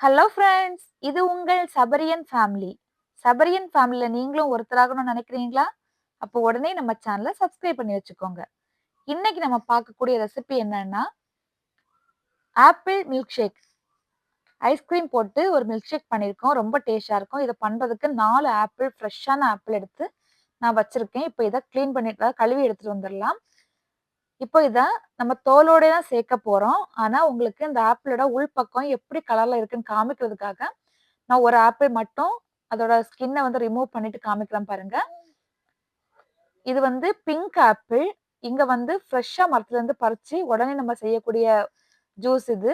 Hello friends! இது உங்கள் சபரியன் family. சபரியன் ஃபேமிலில நீங்களும் ஒருத்தராகணும்னு நினைக்கிறீங்களா? அப்போ உடனே நம்ம சேனல சப்ஸ்கிரைப் பண்ணி வச்சுக்கோங்க. இன்னைக்கு நம்ம பார்க்கக்கூடிய ரெசிபி என்னன்னா, ஆப்பிள் மில்க் ஷேக். ஐஸ்கிரீம் போட்டு ஒரு மில்க் ஷேக் பண்ணியிருக்கோம். ரொம்ப டேஸ்ட்டா இருக்கும். இத பண்றதுக்கு 4 ஆப்பிள் ஃப்ரெஷ்ஷான ஆப்பிள் எடுத்து நான் வச்சிருக்கேன். இப்போ இத கிளீன் பண்ணி கழுவி எடுத்துட்டு வந்துரலாம். இப்போ இத நம்ம தோலோட தான் சேர்க்க போறோம். ஆனா, உங்களுக்கு இந்த ஆப்பிளோட உள்பக்கம் எப்படி கலர்ல இருக்குன்னு காமிக்கிறதுக்காக, நான் ஒரு ஆப்பிள் மட்டும் அதோட ஸ்கின்ன வந்து ரிமூவ் பண்ணிட்டு காமிக்கிறேன் பாருங்க. இது வந்து பிங்க் ஆப்பிள். இங்க வந்து ஃப்ரெஷ்ஷா மரத்துலருந்து பறிச்சு உடனே நம்ம செய்யக்கூடிய ஜூஸ் இது.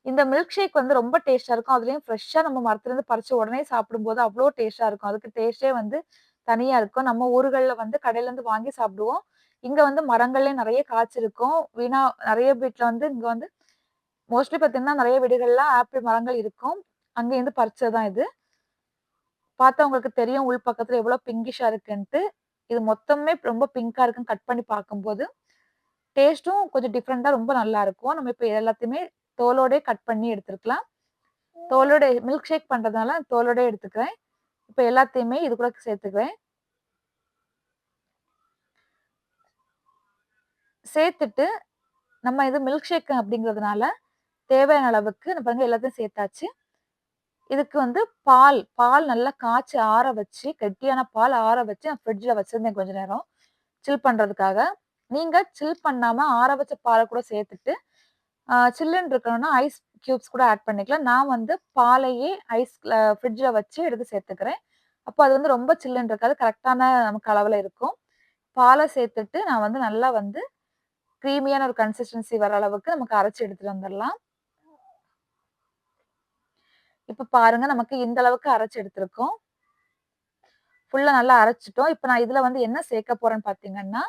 இந்த மில்க் ஷேக் வந்து ரொம்ப டேஸ்ட்டா இருக்கும். அதுலயும் ஃப்ரெஷ்ஷா நம்ம மரத்துலருந்து பறிச்சு உடனே சாப்பிடும்போது அவ்ளோ டேஸ்ட்டா இருக்கும். அதுக்கு டேஸ்ட்டே வந்து தனியா இருக்கும். நம்ம ஊர்கள்ல வந்து கடையிலருந்து வாங்கி சாப்பிடுவோம். இங்க வந்து மரங்கள்லயே நெறைய காய்ச்சிருக்கும். வீணா நெறைய வீட்ல வந்து இங்க வந்து மோஸ்ட்லி பார்த்தீங்கன்னா, நெறைய வீடுகள்ல ஆப்பிள் மரங்கள் இருக்கும். அங்கேருந்து பறிச்சது தான் இது. பார்த்தா உங்களுக்கு தெரியும் உள் பக்கத்துல எவ்வளோ பிங்கிஷ்ஷா இருக்குன்ட்டு. இது மொத்தமுமே ரொம்ப பிங்க்கா இருக்குன்னு கட் பண்ணி பார்க்கும்போது, டேஸ்ட்டும் கொஞ்சம் டிஃபரெண்ட்டா ரொம்ப நல்லாருக்கும். நம்ம இப்ப எல்லாத்தையுமே தோலோடயே கட் பண்ணி எடுத்துருக்கலாம். தோலோட மில்க் ஷேக் பண்றதுனால தோலோடயே எடுத்துக்கிறேன். இப்ப எல்லாத்தையுமே இது கூட சேர்த்துக்கிறேன். சேர்த்துட்டு நம்ம இது மில்க் ஷேக் அப்படிங்கிறதுனால தேவையான அளவுக்கு பாருங்க எல்லாத்தையும் சேர்த்தாச்சு. இதுக்கு வந்து பால் நல்லா காய்ச்சி ஆற வச்சு, கெட்டியான பால் ஆற வச்சு நான் ஃப்ரிட்ஜ்ல வச்சிருந்தேன் கொஞ்ச நேரம். சில் பண்றதுக்காக. நீங்க சில் பண்ணாம ஆற வச்ச பால கூட சேர்த்துட்டு, சில்லுன்னு இருக்கணும்னா ஐஸ் கியூப்ஸ் கூட ஆட் பண்ணிக்கலாம். நான் வந்து பாலையே ஃப்ரிட்ஜ்ல வச்சு எடுத்து சேர்த்துக்கிறேன். அப்போ அது வந்து ரொம்ப சில்லுன்னு இருக்காது. கரெக்ட்டான நமக்கு அளவுல இருக்கும். பால சேர்த்துட்டு நான் வந்து நல்லா வந்து கிரீமியான ஒரு கன்சிஸ்டன்சி வர அளவுக்கு நமக்கு அரைச்சு எடுத்துட்டு வந்துரலாம். இப்ப பாருங்க நமக்கு இந்த அளவுக்கு அரைச்சு எடுத்திருக்கோம். ஃபுல்லா நல்லா அரைச்சுட்டோம். இப்ப நான் இதுல வந்து என்ன சேர்க்க போறேன்னு பார்த்தீங்கன்னா,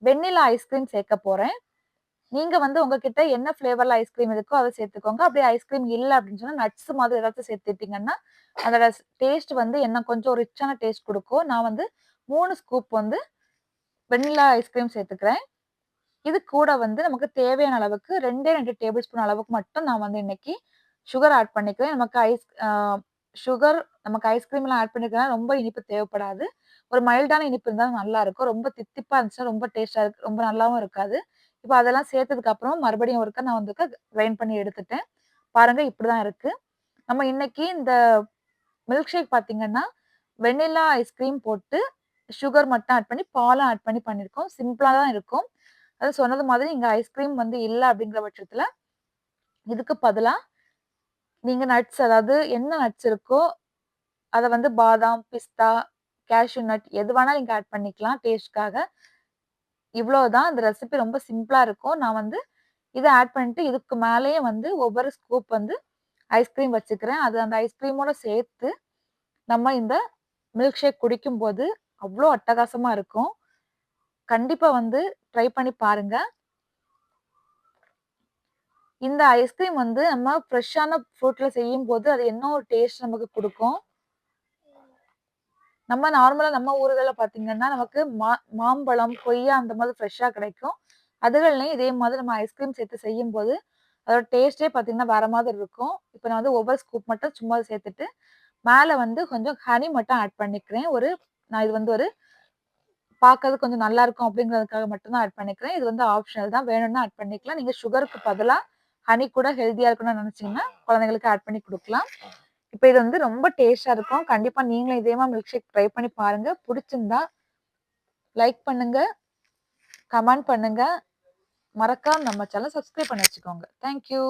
வெண்ணிலா ஐஸ்கிரீம் சேர்க்க போறேன். நீங்க வந்து உங்ககிட்ட என்ன ஃப்ளேவர்ல ஐஸ்கிரீம் இருக்கோ அத சேர்த்துக்கோங்க. அப்படியே ஐஸ்கிரீம் இல்ல அப்படின்னு சொன்னா நட்ஸ் மாதிரி ஏதாச்சும் சேர்த்துட்டீங்கன்னா, அதோட டேஸ்ட் வந்து இன்னும் கொஞ்சம் ரிச்சான டேஸ்ட் குடுக்கும். நான் வந்து 3 ஸ்கூப் வந்து வெண்ணிலா ஐஸ்கிரீம் சேர்த்துக்கிறேன். இது கூட வந்து நமக்கு தேவையான அளவுக்கு 2 டேபிள் ஸ்பூன் அளவுக்கு மட்டும் நான் வந்து இன்னைக்கு சுகர் ஆட் பண்ணிக்கிறேன். சுகர் நமக்கு ஐஸ்கிரீம்லாம் ஆட் பண்ணிக்கிறனால ரொம்ப இனிப்பு தேவைப்படாது. ஒரு மைல்டான இனிப்பு இருந்தா நல்லாருக்கும். ரொம்ப தித்திப்பா இருந்துச்சுன்னா ரொம்ப டேஸ்ட்டா ரொம்ப நல்லாவும் இருக்காது. இப்ப அதெல்லாம் சேர்த்ததுக்கு அப்புறம் மறுபடியும் ஒருக்கா நான் வந்து கிரைண்ட் பண்ணி எடுத்துட்டேன். பாருங்க இப்படிதான் இருக்கு. நம்ம இன்னைக்கு இந்த மில்க் ஷேக் பார்த்தீங்கன்னா, வெண்ணிலா ஐஸ்கிரீம் போட்டு சுகர் மட்டும் ஆட் பண்ணி, பாலும் ஆட் பண்ணி பண்ணியிருக்கோம். சிம்பிளா தான் இருக்கும். அது சொன்னது மாதிரி இங்க ஐஸ்கிரீம் வந்து இல்ல அப்படிங்கிற பட்சத்துல, இதுக்கு பதிலா நீங்க நட்ஸ் அதாவது என்ன நட்ஸ் இருக்கோ, அத வந்து பாதாம், பிஸ்தா, கேஷ்யூ நட் எது வேணாலும் நீங்க ஆட் பண்ணிக்கலாம் டேஸ்ட்க்காக. இவ்வளோதான். இந்த ரெசிபி ரொம்ப சிம்பிளா இருக்கும். நான் வந்து இத ஆட் பண்ணிட்டு, இதுக்கு மேலேயே வந்து ஒவ்வொரு ஸ்கூப் வந்து ஐஸ்கிரீம் வச்சுக்கிறேன். அது அந்த ஐஸ்கிரீமோட சேர்த்து நம்ம இந்த மில்க் ஷேக் குடிக்கும்போது அவ்ளோ அட்டகாசமா இருக்கும். கண்டிப்பா வந்து ட்ரை பண்ணி பாருங்க. இந்த ஐஸ்கிரீம் வந்து நம்ம ஃப்ரெஷ்ஷான ஃப்ரூட்ல செய்யும்போது, அது என்ன ஒரு டேஸ்ட் நமக்கு குடுக்கும். நம்ம நார்மலா நம்ம ஊர்கள்ல பார்த்தீங்கன்னா, நமக்கு மாம்பழம், கொய்யா அந்த மாதிரி ஃப்ரெஷ்ஷா கிடைக்கும். அதுகள்லயும் இதே மாதிரி நம்ம ஐஸ்கிரீம் சேர்த்து செய்யும்போது, அதோட டேஸ்ட்டே பார்த்தீங்கன்னா வேற மாதிரி இருக்கும். இப்ப நான் வந்து ஒவ்வொரு ஸ்கூப் மட்டும் சும்மா சேர்த்துட்டு, மேல வந்து கொஞ்சம் ஹனி மட்டும் ஆட் பண்ணிக்கிறேன். நான் இது வந்து ஒரு பார்க்கறதுக்கு கொஞ்சம் நல்லாருக்கும் அப்படிங்கிறதுக்காக மட்டும் தான் ஆட் பண்ணிக்கிறேன். இது வந்து ஆப்ஷனல் தான். வேணும்னா ஆட் பண்ணிக்கலாம். நீங்க சுகருக்கு பதிலா ஹனி கூட ஹெல்த்தியா இருக்கணும்னு நெனச்சீங்கன்னா, குழந்தைங்களுக்கு ஆட் பண்ணி குடுக்கலாம். இப்ப இது வந்து ரொம்ப டேஸ்ட்டா இருக்கும். கண்டிப்பா நீங்களும் இதே மாரி மில்க் ஷேக் ட்ரை பண்ணி பாருங்க. புடிச்சிருந்தா லைக் பண்ணுங்க, கமெண்ட் பண்ணுங்க. மறக்காம நம்ம சேனல சப்ஸ்கிரைப் பண்ணி வச்சுக்கோங்க. Thank you.